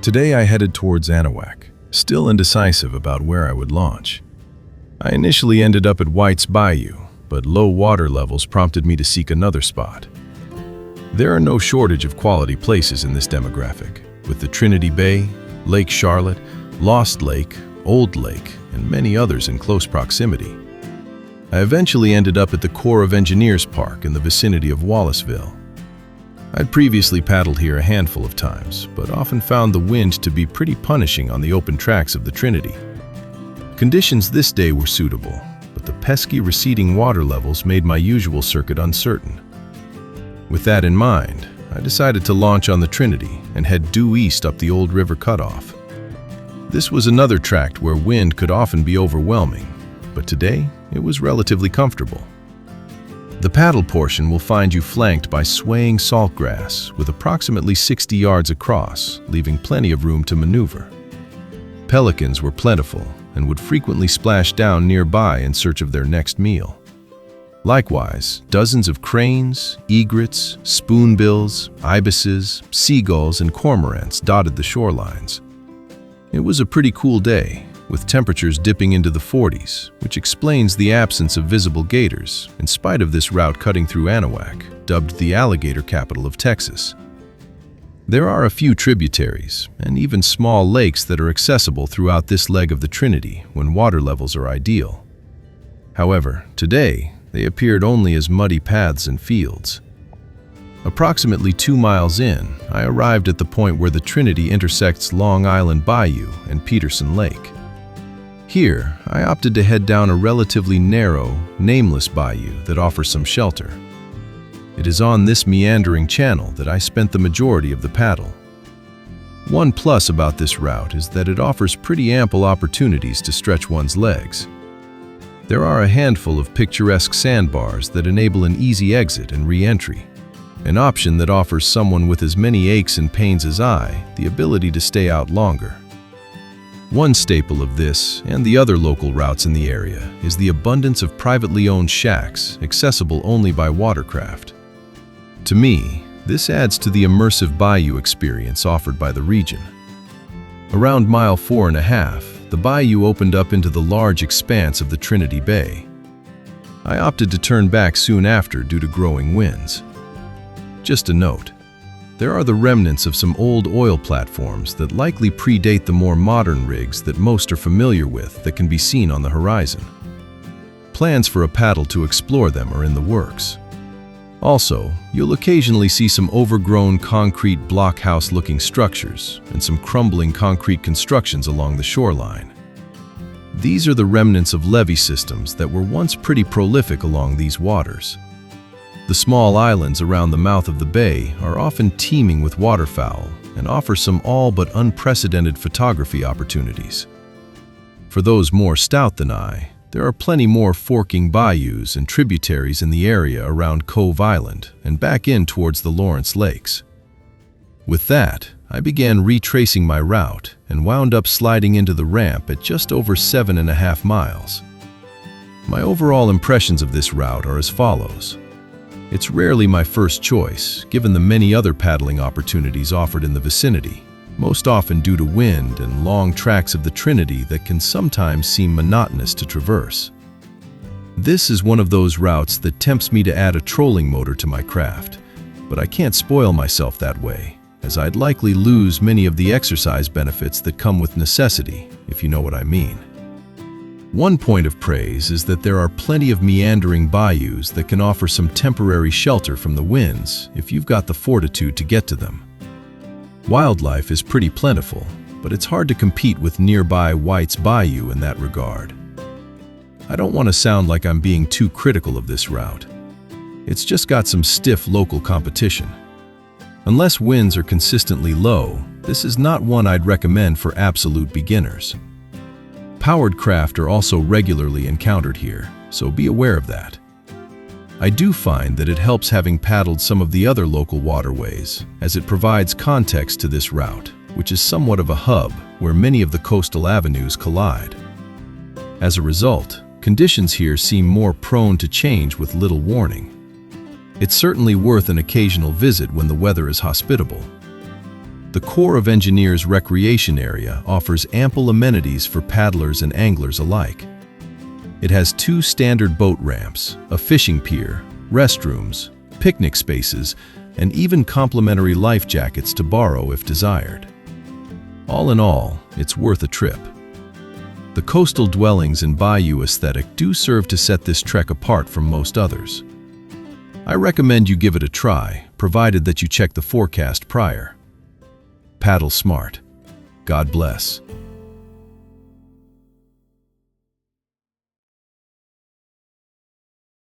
Today I headed towards Anahuac, still indecisive about where I would launch. I initially ended up at White's Bayou, but low water levels prompted me to seek another spot. There are no shortage of quality places in this demographic, with the Trinity Bay, Lake Charlotte, Lost Lake, Old Lake, and many others in close proximity. I eventually ended up at the Corps of Engineers Park in the vicinity of Wallaceville. I'd previously paddled here a handful of times, but often found the wind to be pretty punishing on the open tracks of the Trinity. Conditions this day were suitable, but the pesky receding water levels made my usual circuit uncertain. With that in mind, I decided to launch on the Trinity and head due east up the Old River Cutoff. This was another tract where wind could often be overwhelming, but today it was relatively comfortable. The paddle portion will find you flanked by swaying saltgrass with approximately 60 yards across, leaving plenty of room to maneuver. Pelicans were plentiful and would frequently splash down nearby in search of their next meal. Likewise, dozens of cranes, egrets, spoonbills, ibises, seagulls, and cormorants dotted the shorelines. It was a pretty cool day, with temperatures dipping into the 40s, which explains the absence of visible gators, in spite of this route cutting through Anahuac, dubbed the alligator capital of Texas. There are a few tributaries, and even small lakes that are accessible throughout this leg of the Trinity when water levels are ideal. However, today, they appeared only as muddy paths and fields. Approximately 2 miles in, I arrived at the point where the Trinity intersects Long Island Bayou and Peterson Lake. Here, I opted to head down a relatively narrow, nameless bayou that offers some shelter. It is on this meandering channel that I spent the majority of the paddle. One plus about this route is that it offers pretty ample opportunities to stretch one's legs. There are a handful of picturesque sandbars that enable an easy exit and re-entry, an option that offers someone with as many aches and pains as I the ability to stay out longer. One staple of this and the other local routes in the area is the abundance of privately owned shacks accessible only by watercraft. To me, this adds to the immersive bayou experience offered by the region. Around mile 4.5, the bayou opened up into the large expanse of the Trinity Bay. I opted to turn back soon after due to growing winds. Just a note, there are the remnants of some old oil platforms that likely predate the more modern rigs that most are familiar with that can be seen on the horizon. Plans for a paddle to explore them are in the works. Also, you'll occasionally see some overgrown concrete blockhouse-looking structures and some crumbling concrete constructions along the shoreline. These are the remnants of levee systems that were once pretty prolific along these waters. The small islands around the mouth of the bay are often teeming with waterfowl and offer some all but unprecedented photography opportunities. For those more stout than I, there are plenty more forking bayous and tributaries in the area around Cove Island and back in towards the Lawrence Lakes. With that, I began retracing my route and wound up sliding into the ramp at just over 7.5 miles. My overall impressions of this route are as follows. It's rarely my first choice, given the many other paddling opportunities offered in the vicinity, most often due to wind and long tracks of the Trinity that can sometimes seem monotonous to traverse. This is one of those routes that tempts me to add a trolling motor to my craft, but I can't spoil myself that way, as I'd likely lose many of the exercise benefits that come with necessity, if you know what I mean. One point of praise is that there are plenty of meandering bayous that can offer some temporary shelter from the winds if you've got the fortitude to get to them. Wildlife is pretty plentiful, but it's hard to compete with nearby White's Bayou in that regard. I don't want to sound like I'm being too critical of this route. It's just got some stiff local competition. Unless winds are consistently low, this is not one I'd recommend for absolute beginners. Powered craft are also regularly encountered here, so be aware of that. I do find that it helps having paddled some of the other local waterways, as it provides context to this route, which is somewhat of a hub where many of the coastal avenues collide. As a result, conditions here seem more prone to change with little warning. It's certainly worth an occasional visit when the weather is hospitable. The Corps of Engineers recreation area offers ample amenities for paddlers and anglers alike. It has 2 standard boat ramps, a fishing pier, restrooms, picnic spaces, and even complimentary life jackets to borrow if desired. All in all, it's worth a trip. The coastal dwellings and bayou aesthetic do serve to set this trek apart from most others. I recommend you give it a try, provided that you check the forecast prior. Paddle smart. God bless.